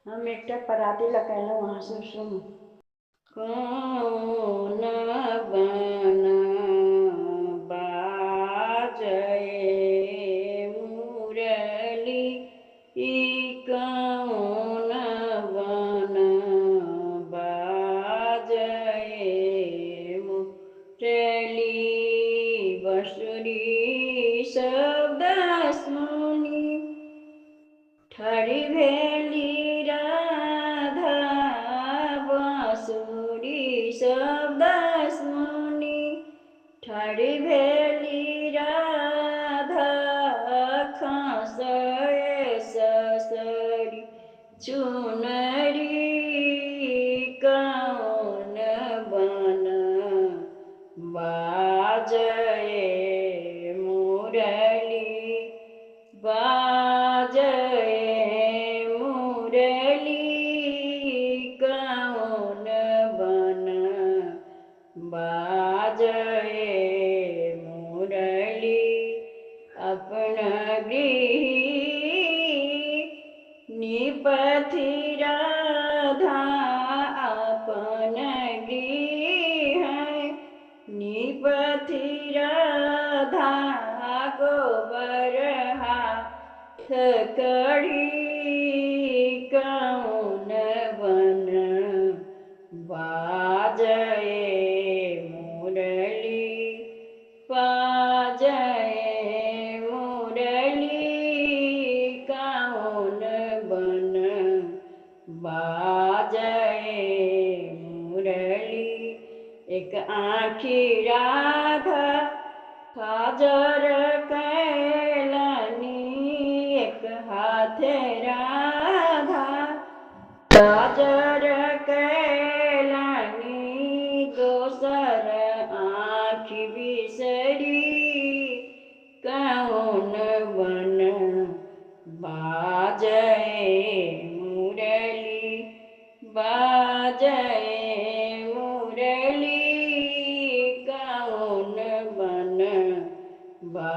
हम एक पराती लगेलहुँ वहाँ से सुन। कौन बन बाजए मुरली, कौन बन बाजए मुरली, बंसुरी शब्द सुनी ठाढ़ी भेली राधा, बांसुरी शब्द सुनी ठाढ़ी भेली राधा, खाँसए ससरी चुनरी, कौन बन बाजए मुरली, बाजए मुरली, कौन बन बाजए मुरली। अपन गृह निपथि राधा, अपन गृह निपथि राधा, गोबर हाथ कढ़ी, कौन बन बाजए मुरली, बाजए मुरली, कौन बन बाजए मुरली। एक आँखी राधा काजर कैलनी, एक हाथे राधा काजर कैलनी, दोसर आँखि बिसरी, कौन बन बाजए मुरली, बाजए मुरली, कौन बन बा